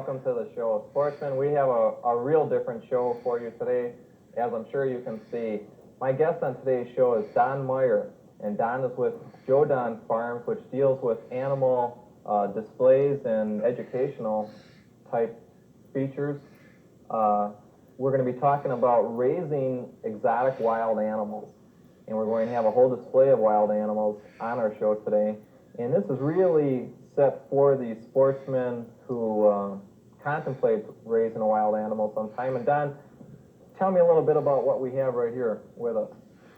welcome to the show. Sportsmen, we have a real different show for you today, as I'm sure you can see. My guest on today's show is Don Meyer, and Don is with Goodden Farms, which deals with animal displays and educational type features. We're going to be talking about raising exotic wild animals, and we're going to have a whole display of wild animals on our show today. And this is really set for the sportsmen who contemplate raising a wild animal sometime. And Don, tell me a little bit about what we have right here with us.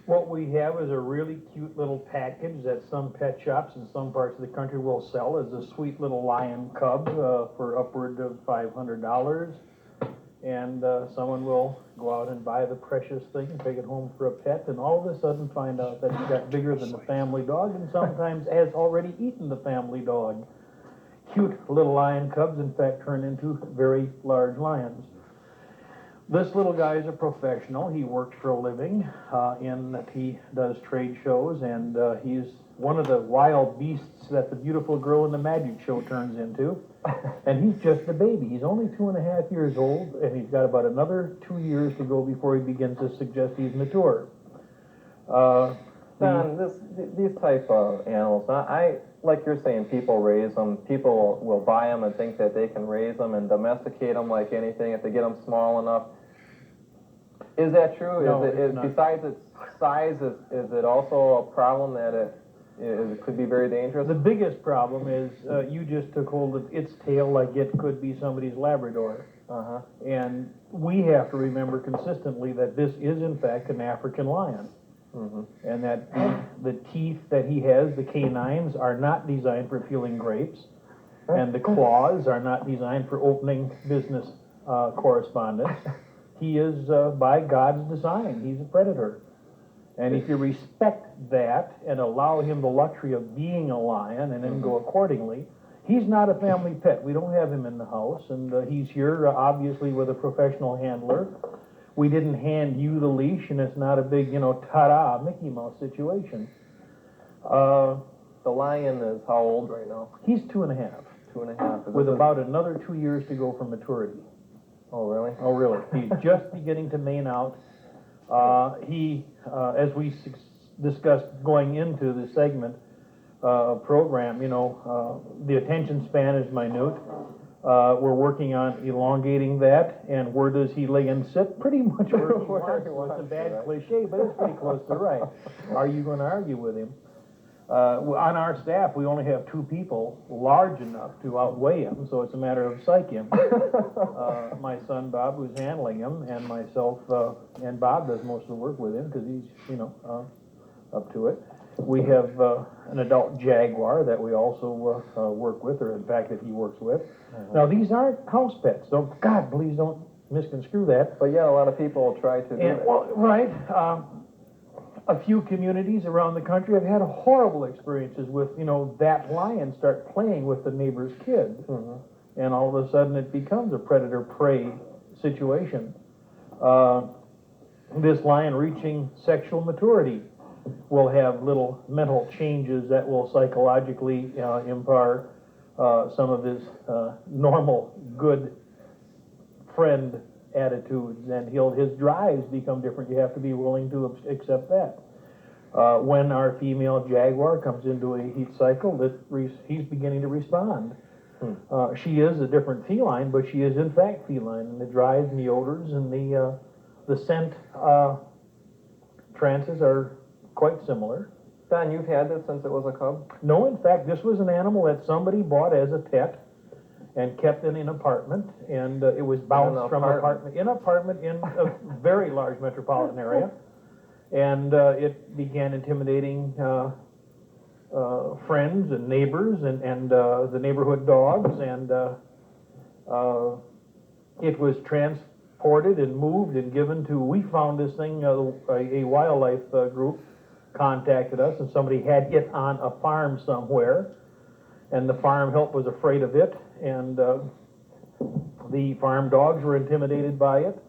What we have is a really cute little package that some pet shops in some parts of the country will sell as a sweet little lion cub for upward of $500. And someone will go out and buy the precious thing and take it home for a pet, and all of a sudden find out that it got bigger than the family dog and sometimes has already eaten the family dog. Cute little lion cubs, in fact, turn into very large lions. This little guy is a professional. He works for a living in that he does trade shows, and he's one of the wild beasts that the beautiful girl in the magic show turns into. And he's just a baby. He's only 2.5 years old, and he's got about another 2 years to go before he begins to suggest he's mature. Don, these type of animals, like you're saying, people raise them. People will buy them and think that they can raise them and domesticate them like anything if they get them small enough. Is that true? No, besides its size, is it also a problem that it could be very dangerous? The biggest problem is you just took hold of its tail like it could be somebody's Labrador. Uh-huh. And we have to remember consistently that this is, in fact, an African lion. Mm-hmm. And that the teeth that he has, the canines, are not designed for peeling grapes. And the claws are not designed for opening business correspondence. He is, by God's design, he's a predator. And if you respect that and allow him the luxury of being a lion and then go accordingly, he's not a family pet. We don't have him in the house, and he's here obviously with a professional handler. We didn't hand you the leash, and it's not a big, ta-da, Mickey Mouse situation. The lion is how old right now? He's 2.5. 2.5. With about another 2 years to go for maturity. Oh, really? Oh, really? He's just beginning to mane out. He, as we discussed going into the segment program, the attention span is minute. We're working on elongating that, and where does he lay and sit? Pretty much where he wants. It's a bad cliche, but it's pretty close to right. Are you going to argue with him? On our staff, we only have 2 people large enough to outweigh him, so it's a matter of psych him. My son Bob, who's handling him, and myself, and Bob does most of the work with him because he's, up to it. We have an adult jaguar that we also work with, or in fact that he works with. Mm-hmm. Now, these aren't house pets, so God, please don't misconstrue that. But yeah, a lot of people try to do that. Well, right. A few communities around the country have had horrible experiences with, that lion start playing with the neighbor's kid. Mm-hmm. And all of a sudden it becomes a predator-prey situation. This lion reaching sexual maturity will have little mental changes that will psychologically impart some of his normal good friend attitudes, and his drives become different. You have to be willing to accept that. When our female jaguar comes into a heat cycle, he's beginning to respond. She is a different feline, but she is in fact feline, and the drives and the odors and the scent trances are quite similar. Don, you've had this since it was a cub? No, in fact, this was an animal that somebody bought as a pet and kept in an apartment, and it was bounced from apartment in a very large metropolitan area, and it began intimidating friends and neighbors and the neighborhood dogs, and it was transported and moved and given to, we found this thing, a wildlife group contacted us, and somebody had it on a farm somewhere, and the farm help was afraid of it, and the farm dogs were intimidated by it,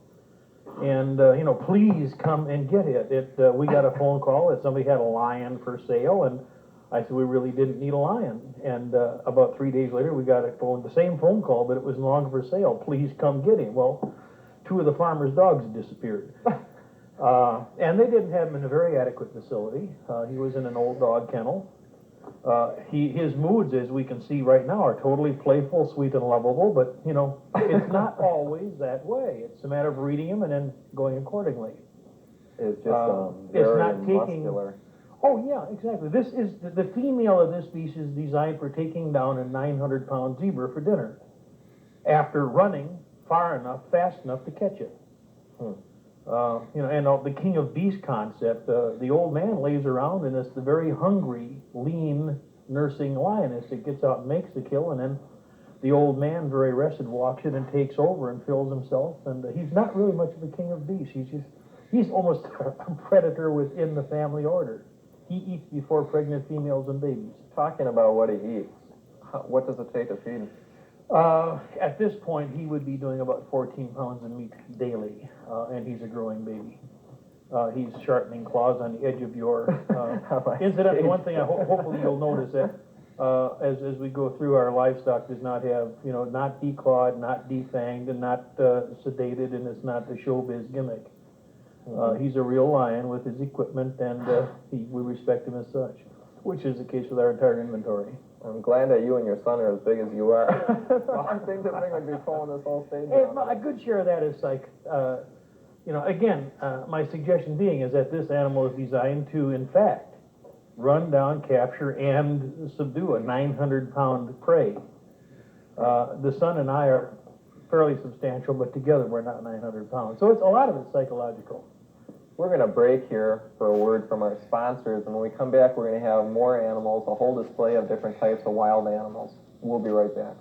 and please come and get it. We got a phone call that somebody had a lion for sale, and I said, we really didn't need a lion. And about 3 days later, we got the same phone call, but it was no longer for sale. Please come get him. Well, 2 of the farmer's dogs had disappeared. And they didn't have him in a very adequate facility. He was in an old dog kennel. His moods, as we can see right now, are totally playful, sweet, and lovable, but, you know, it's not always that way. It's a matter of reading him and then going accordingly. It's just it's very not taking... muscular. Oh, yeah, exactly. This is, the female of this species is designed for taking down a 900-pound zebra for dinner after running far enough, fast enough to catch it. You know, and the king of beasts concept, the old man lays around and it's the very hungry, lean, nursing lioness that gets out and makes the kill, and then the old man, very rested, walks in and takes over and fills himself, and he's not really much of a king of beasts. He's almost a predator within the family order. He eats before pregnant females and babies. Talking about what he eats, what does it take to feed him? At this point, he would be doing about 14 pounds of meat daily, and he's a growing baby. He's sharpening claws on the edge of your... Incidentally, one thing hopefully you'll notice that as we go through, our livestock does not have, you know, not declawed, not defanged, and not sedated, and it's not the showbiz gimmick. He's a real lion with his equipment, and we respect him as such, which is the case with our entire inventory. I'm glad that you and your son are as big as you are. I think this thing would be pulling this whole stage down. A good share of that is like, you know, again, my suggestion being is that this animal is designed to, in fact, run down, capture, and subdue a 900-pound prey. The son and I are fairly substantial, but together we're not 900 pounds. So it's a lot of it's psychological. We're going to break here for a word from our sponsors, and when we come back, we're going to have more animals, a whole display of different types of wild animals. We'll be right back.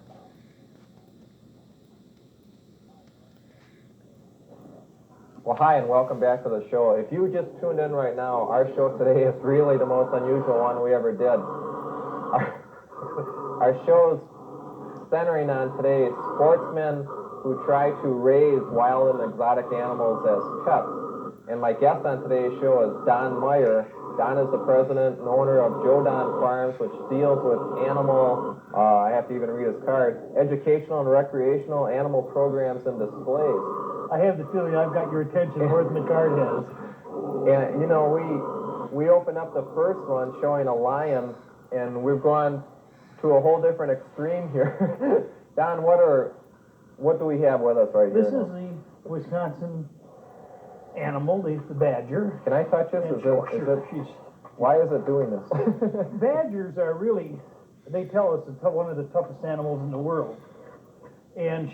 Well, hi, and welcome back to the show. If you just tuned in right now, our show today is really the most unusual one we ever did. Our show's centering on today sportsmen who try to raise wild and exotic animals as pets. And my guest on today's show is Don Meyer. Don is the president and owner of Joe Don Farms, which deals with animal, I have to even read his card, educational and recreational animal programs and displays. I have the feeling I've got your attention more than the card has. And, you know, we opened up the first one showing a lion, and we've gone to a whole different extreme here. Don, what do we have with us right here? This is the Wisconsin animal, the badger. Can I touch this? Why is it doing this? Badgers are really, they tell us, one of the toughest animals in the world. And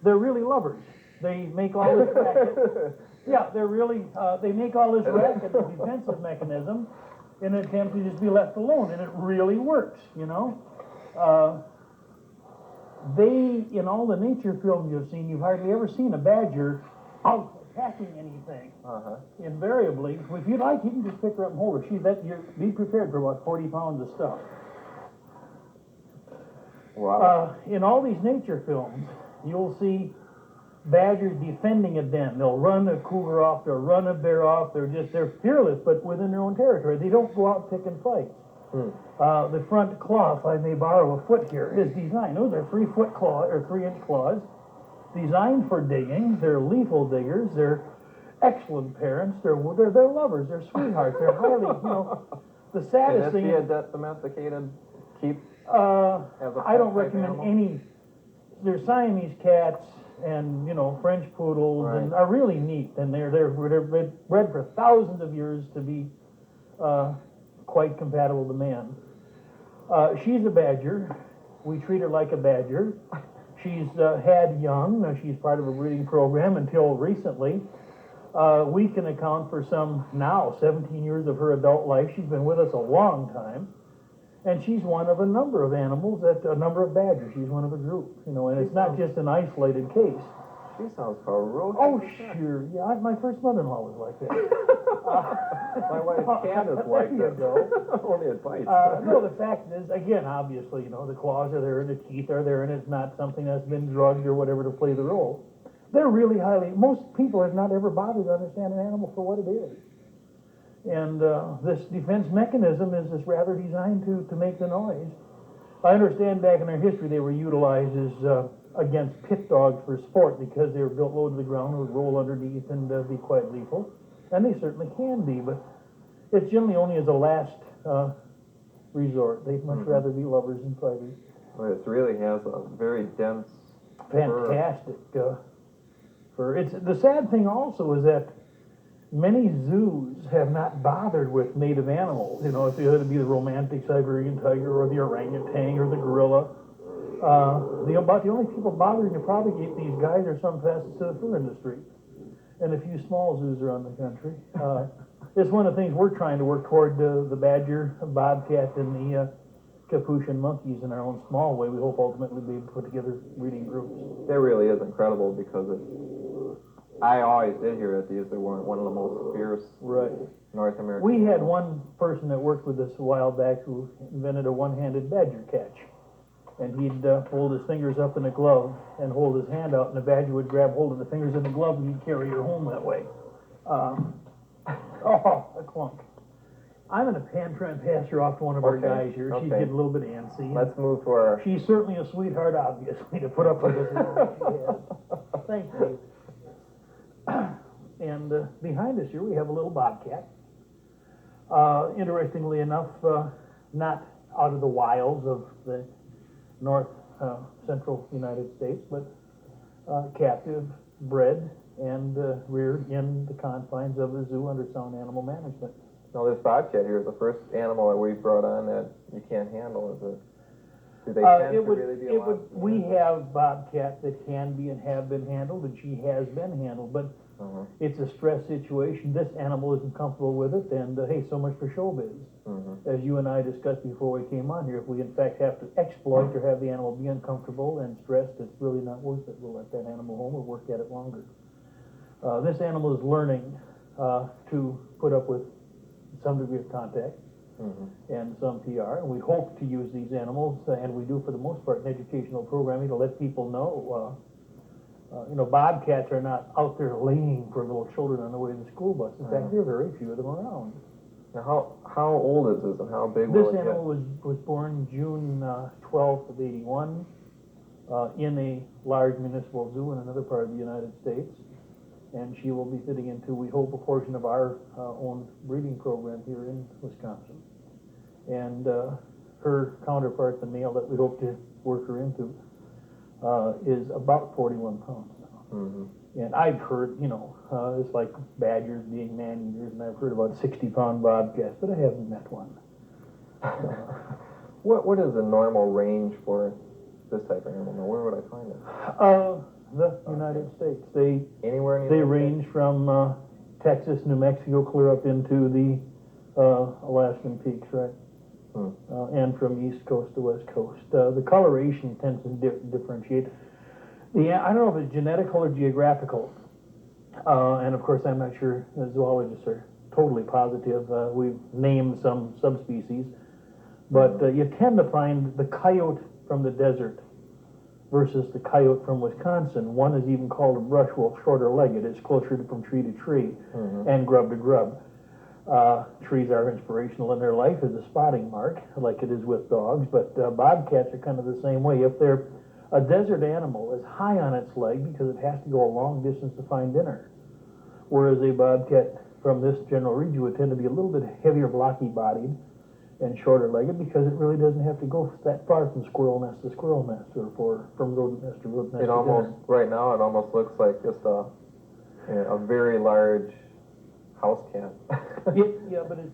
they're really lovers. They make all this racket. Yeah, they're really, they make all this racket, a defensive mechanism, in an attempt to just be left alone, and it really works, you know. In all the nature films you've seen, you've hardly ever seen a badger out attacking anything. Invariably, if you'd like, you can just pick her up and hold her. Be prepared for about 40 pounds of stuff. Wow. In all these nature films, you'll see badgers defending a den. They'll run a cougar off, they'll run a bear off. They're fearless, but within their own territory. They don't go out and pick and fight. The front claw, if I may borrow a foot here, is designed. Those are 3-foot claw or 3-inch claws, designed for digging. They're lethal diggers. They're excellent parents. They're lovers. They're sweethearts. They're highly, you know. The saddest thing is domesticated keep. I don't recommend any. They're Siamese cats and, you know, French poodles, right, and are really neat, and they're bred for thousands of years to be quite compatible to man. She's a badger. We treat her like a badger. She's had young. Now, she's part of a breeding program until recently. We can account for 17 years of her adult life. She's been with us a long time. And she's one of a number of animals, a number of badgers. She's one of a group, you know, and it's not just an isolated case. She sounds ferocious. Oh, sure. Yeah, my first mother-in-law was like that. My wife Candace like that. Only advice. No, the fact is, again, obviously, you know, the claws are there and the teeth are there, and it's not something that's been drugged or whatever to play the role. They're really most people have not ever bothered to understand an animal for what it is. And this defense mechanism is rather designed to make the noise. I understand back in our history they were utilized as against pit dogs for sport because they were built low to the ground, would roll underneath and be quite lethal. And they certainly can be, but it's generally only as a last resort. They'd much rather be lovers than fighters. Well, it really has a very dense Fantastic fur. It's the sad thing also is that many zoos have not bothered with native animals. You know, it's either to be the romantic Siberian tiger or the orangutan or the gorilla. About the only people bothering to propagate these guys are some facets of the fur industry, and a few small zoos around the country. It's one of the things we're trying to work toward. The badger, bobcat, and the capuchin monkeys in our own small way. We hope ultimately be able to put together breeding groups. It really is incredible because I always did hear that these are one of the most fierce North American. We had one person that worked with us a while back who invented a one-handed badger catch. And he'd hold his fingers up in a glove and hold his hand out, and the badger would grab hold of the fingers in the glove, and he'd carry her home that way. A clunk. I'm going to try and pass her off to one of our guys here. She's getting a little bit antsy. Let's move to our... She's certainly a sweetheart, obviously, to put up with this. Thank you. And behind us here we have a little bobcat. Interestingly enough, not out of the wilds of the north central United States, but captive, bred, and reared in the confines of the zoo under sound animal management. Now, this bobcat here is the first animal that we've brought on that you can't handle, is it? Do they tend to really be allowed? We have bobcats that can be and have been handled, and she has been handled, but it's a stress situation. This animal isn't comfortable with it, and hey, so much for showbiz. As you and I discussed before we came on here, if we in fact have to exploit or have the animal be uncomfortable and stressed, it's really not worth it. We'll let that animal home or work at it longer. This animal is learning to put up with some degree of contact and some PR, and we hope to use these animals, and we do for the most part in educational programming, to let people know, bobcats are not out there laying for little children on the way to the school bus. In fact, there are very few of them around. Now, how old is this, and how big will it get? This animal was born June 12th of 81 in a large municipal zoo in another part of the United States. And she will be fitting into, we hope, a portion of our own breeding program here in Wisconsin. And her counterpart, the male that we hope to work her into, is about 41 pounds now. And I've heard, it's like badgers being man-eaters, and I've heard about 60-pound bobcats, but I haven't met one. What is the normal range for this type of animal? Now, where would I find it? The United States. Anywhere in the They United range States? from Texas, New Mexico, clear up into the Alaskan peaks, right? And from East Coast to West Coast. The coloration tends to differentiate. I don't know if it's genetical or geographical. And of course, I'm not sure zoologists are totally positive. We've named some subspecies. But you tend to find the coyote from the desert versus the coyote from Wisconsin. One is even called a brush wolf, shorter-legged. It's closer from tree to tree and grub to grub. Trees are inspirational in their life as a spotting mark, like it is with dogs, but bobcats are kind of the same way. If they're a desert animal, is high on its leg because it has to go a long distance to find dinner, whereas a bobcat from this general region would tend to be a little bit heavier, blocky-bodied, and shorter-legged because it really doesn't have to go that far from squirrel nest to squirrel nest or from rodent nest to rodent nest. Right now, it almost looks like just a very large house cat. Yeah, but it's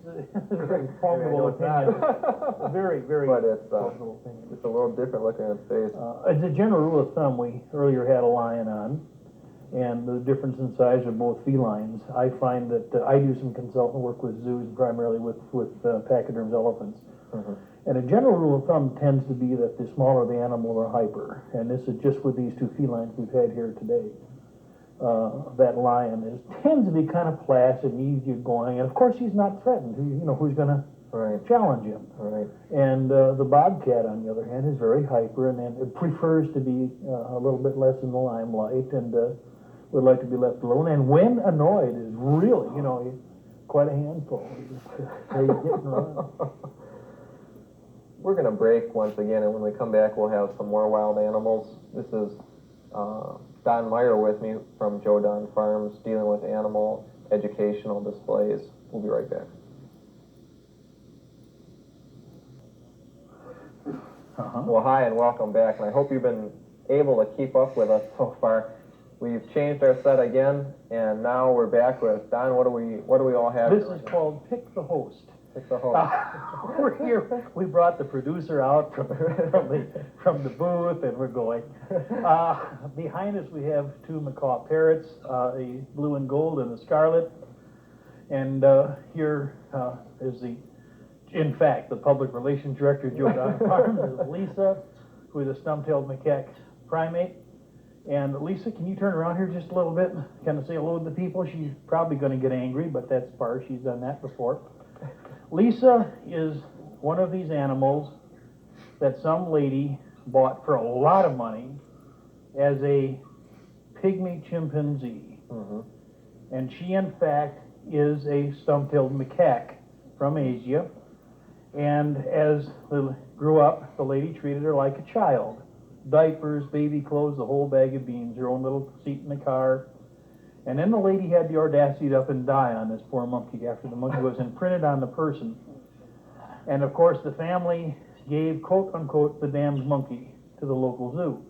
a very formidable opinion. A very, very formidable opinion. It's a little different looking at its face. As a general rule of thumb, we earlier had a lion on, and the difference in size of both felines. I find that I do some consultant work with zoos, primarily with pachyderms elephants. And a general rule of thumb tends to be that the smaller the animal, the hyper. And this is just with these two felines we've had here today. That lion tends to be kind of placid and easygoing, and of course he's not threatened. Who's going to challenge him? And the bobcat, on the other hand, is very hyper and it prefers to be a little bit less in the limelight and would like to be left alone. And when annoyed, is really, quite a handful. They get and run. We're going to break once again, and when we come back, we'll have some more wild animals. This is Don Meyer with me from Joe Don Farms, dealing with animal educational displays. We'll be right back. Well, hi, and welcome back, and I hope you've been able to keep up with us so far. We've changed our set again, and now we're back with Don. What do we all have? This is called Pick the Host. Pick the host. We're here. We brought the producer out from the booth, and we're going. Behind us, we have two macaw parrots, a blue and gold and a scarlet. And here is in fact, the public relations director, Joe Don Farms, is Lisa, who is a stump-tailed macaque primate. And Lisa, can you turn around here just a little bit and kind of say hello to the people? She's probably going to get angry, but that's par. She's done that before. Lisa is one of these animals that some lady bought for a lot of money as a pygmy chimpanzee. Mm-hmm. And she, in fact, is a stump-tailed macaque from Asia. And as they grew up, the lady treated her like a child. Diapers, baby clothes, the whole bag of beans, her own little seat in the car. And then the lady had the audacity to up and die on this poor monkey after the monkey was imprinted on the person. And of course the family gave, quote unquote, the damned monkey to the local zoo,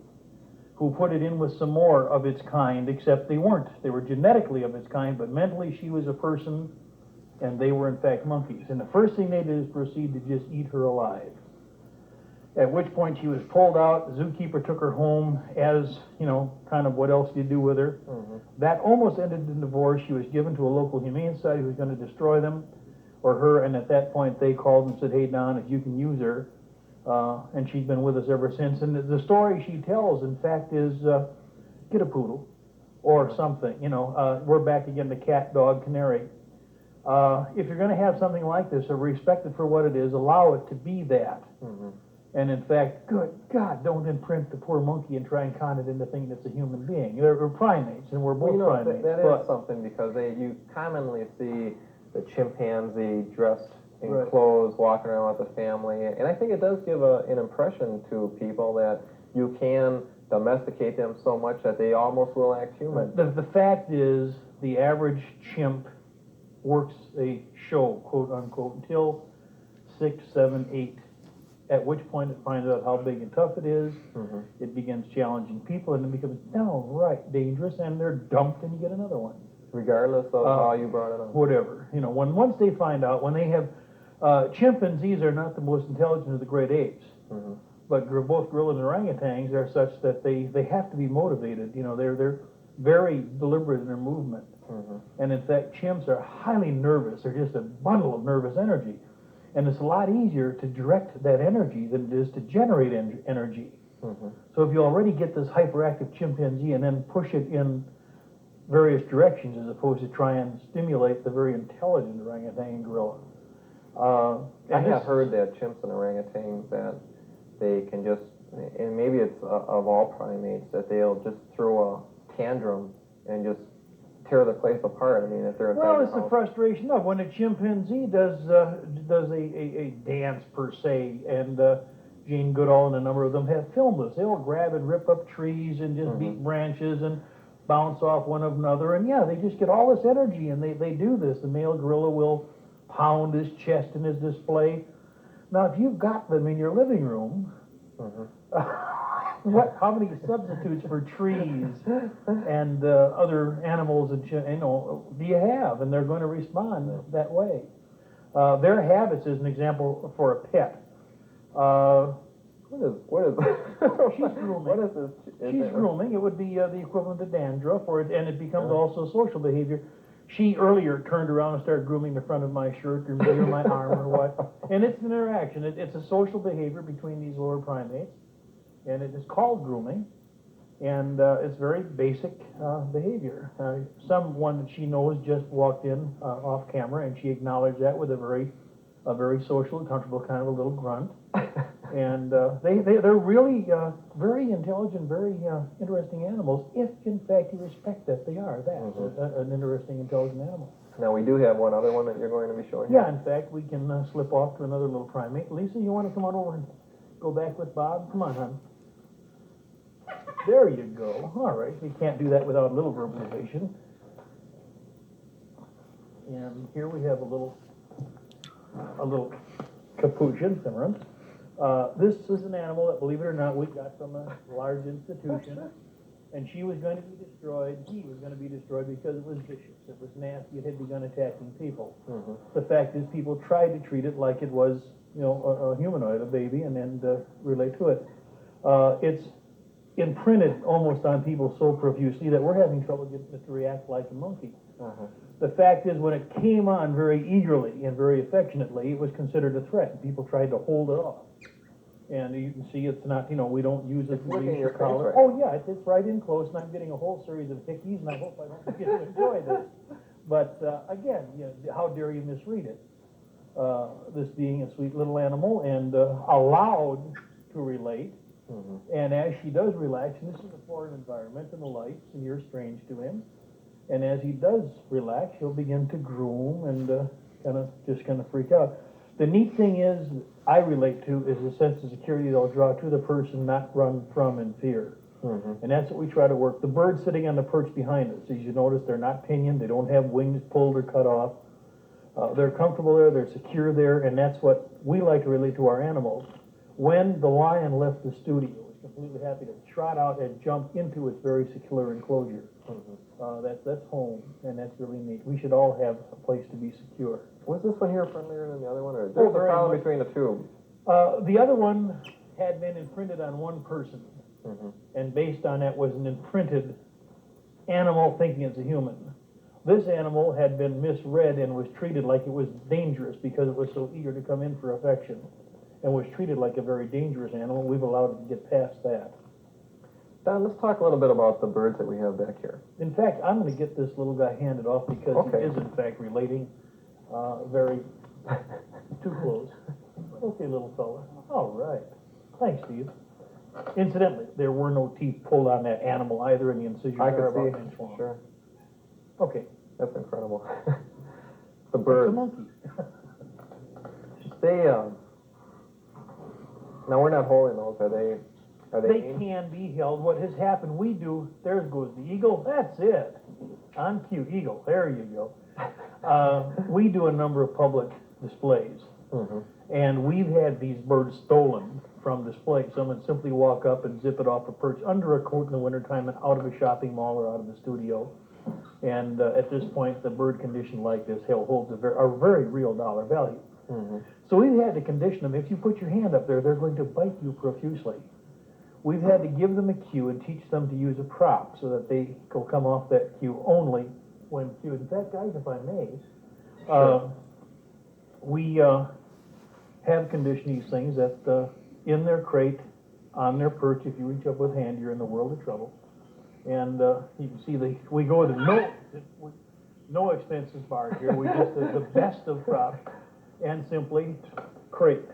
who put it in with some more of its kind, except they weren't. They were genetically of its kind, but mentally she was a person, and they were in fact monkeys. And the first thing they did is proceed to just eat her alive. At which point she was pulled out, the zookeeper took her home as, kind of what else do you do with her. Mm-hmm. That almost ended in divorce. She was given to a local humane society who was going to destroy them, or her, and at that point they called and said, hey Don, if you can use her. And she's been with us ever since. And the story she tells, in fact, is get a poodle, or something. We're back again to cat, dog, canary. If you're going to have something like this, respect it for what it is, allow it to be that. Mm-hmm. And in fact, good God, don't imprint the poor monkey and try and con it into thinking it's a human being. They're primates, and we're both primates. That is something, because you commonly see the chimpanzee dressed in clothes, walking around with the family, and I think it does give an impression to people that you can domesticate them so much that they almost will act human. The fact is, the average chimp works a show, quote unquote, until 6, 7, 8. At which point it finds out how big and tough it is. Mm-hmm. It begins challenging people, and it becomes downright dangerous, and they're dumped, and you get another one. Regardless of how you brought it up. Whatever. Once they find out, when they have, chimpanzees are not the most intelligent of the great apes, mm-hmm. but both gorillas and orangutans are such that they have to be motivated. They're very deliberate in their movement. Mm-hmm. And in fact, chimps are highly nervous. They're just a bundle of nervous energy. And it's a lot easier to direct that energy than it is to generate energy. Mm-hmm. So if you already get this hyperactive chimpanzee and then push it in various directions as opposed to try and stimulate the very intelligent orangutan and gorilla. I have heard that chimps and orangutans, that they can just, and maybe it's of all primates, that they'll just throw a tantrum and just tear the place apart. I mean, if they're well, it's the frustration of when a chimpanzee does a dance per se, and Jane Goodall and a number of them have filmed this. They will grab and rip up trees and just beat branches and bounce off one of another, and they just get all this energy, and they do this. The male gorilla will pound his chest in his display. Now, if you've got them in your living room, how many substitutes for trees and other animals do you have? And they're going to respond that way. Their habits is an example for a pet. What is She's grooming. What is this? She's grooming. It would be the equivalent of dandruff, and it becomes also social behavior. She earlier turned around and started grooming the front of my shirt or maybe my arm or what. And it's an interaction. It's a social behavior between these lower primates. And it is called grooming, and it's very basic behavior. Someone that she knows just walked in off camera, and she acknowledged that with a very very social, comfortable, kind of a little grunt. And they're really very intelligent, very interesting animals, if in fact you respect that they are an interesting, intelligent animal. Now, we do have one other one that you're going to be showing. Yeah, in fact, we can slip off to another little primate. Lisa, you want to come on over and go back with Bob? Come on, hon. There you go. All right, we can't do that without a little verbalization. And here we have a little capuchin, Cimarron. This is an animal that, believe it or not, we got from a large institution, and she was going to be destroyed. He was going to be destroyed because it was vicious. It was nasty. It had begun attacking people. The fact is, people tried to treat it like it was, a humanoid, a baby, and then relate to it. It's imprinted almost on people so profusely that we're having trouble getting it to react like a monkey. The fact is, when it came on very eagerly and very affectionately, it was considered a threat. People tried to hold it off. And you can see it's not, we don't use it to leash your collar. Oh, yeah, it's right in close, and I'm getting a whole series of hickeys, and I hope I don't get to enjoy this. But again, how dare you misread it? This being a sweet little animal and allowed to relate. And as she does relax, and this is a foreign environment and the lights, and you're strange to him, and as he does relax, he'll begin to groom and kind of freak out. The neat thing is, I relate to, is a sense of security they'll draw to the person, not run from in fear. And that's what we try to work. The birds sitting on the perch behind us, as you notice, they're not pinioned, they don't have wings pulled or cut off. They're comfortable there, they're secure there, and that's what we like to relate to our animals. When the lion left the studio, it was completely happy to trot out and jump into its very secure enclosure. That's home, and that's really neat. We should all have a place to be secure. Was this one here friendlier than the other one, or there's a problem between the two? The other one had been imprinted on one person, and based on that was an imprinted animal thinking it's a human. This animal had been misread and was treated like it was dangerous because it was so eager to come in for affection, and was treated like a very dangerous animal. We've allowed it to get past that. Don, let's talk a little bit about the birds that we have back here. In fact, I'm going to get this little guy handed off because he is, in fact, relating very too close. Okay, little fella. All right. Thanks, Steve. Incidentally, there were no teeth pulled on that animal either, and the incisions are about an inch long. Sure. Okay. That's incredible. The birds. It's a monkey. They, now we're not holding those, are they? They can be held. What has happened, there goes the eagle. That's it. On cue, eagle. There you go. We do a number of public displays. And we've had these birds stolen from display. Someone simply walk up and zip it off a perch under a coat in the wintertime and out of a shopping mall or out of the studio. And at this point, the bird condition like this holds a very real dollar value. So we've had to condition them. If you put your hand up there, they're going to bite you profusely. We've had to give them a cue and teach them to use a prop so that they will come off that cue only when cued. In fact, guys, if I may, we have conditioned these things that in their crate, on their perch, if you reach up with hand, you're in the world of trouble. And you can see we go to no expenses barred here. We just the best of props and simply crate.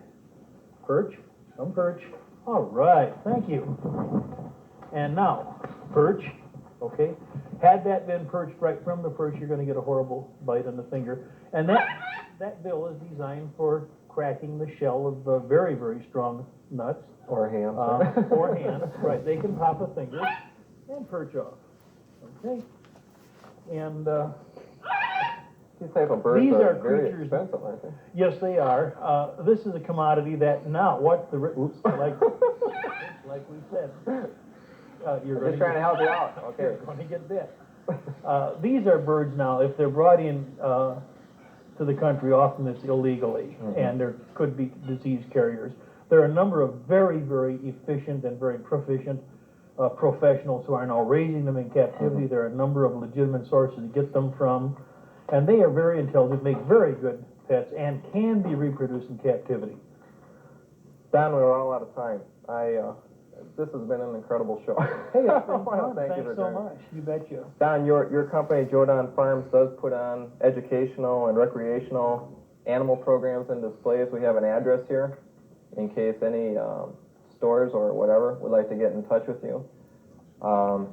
Perch, some perch. All right, thank you. And now, perch, okay? Had that been perched right from the perch, you're going to get a horrible bite on the finger. And that bill is designed for cracking the shell of very, very strong nuts. Or hands. Or hands, right. They can pop a finger and perch off, okay? And these type of birds are very creatures, expensive, aren't they? Yes, they are. This is a commodity that now, like we said, you're just trying to help you out. Okay. You're going to get bit. These are birds now. If they're brought in to the country, often it's illegally, and there could be disease carriers. There are a number of very, very efficient and very proficient professionals who are now raising them in captivity. There are a number of legitimate sources to get them from. And they are very intelligent, make very good pets, and can be reproduced in captivity. Don, we're all out of time. This has been an incredible show. Hey, it's been fun. Thanks so much. You betcha. Don, your company, Goodden Farms, does put on educational and recreational animal programs and displays. We have an address here in case any stores or whatever would like to get in touch with you.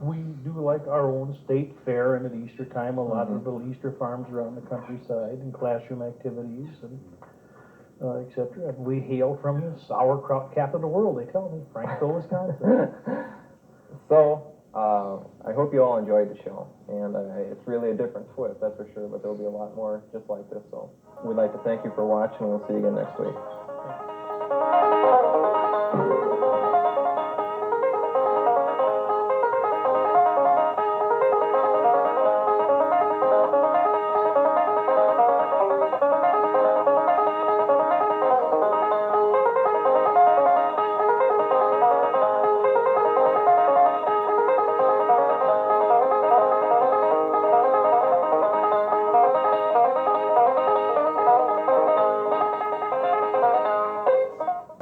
We do like our own state fair, and at Easter time, a lot of little Easter farms around the countryside, and classroom activities, and et cetera. We hail from the sauerkraut capital of the world, they tell me, Frankville, Wisconsin. So, I hope you all enjoyed the show, and it's really a different twist, that's for sure, but there'll be a lot more just like this, so we'd like to thank you for watching, and we'll see you again next week.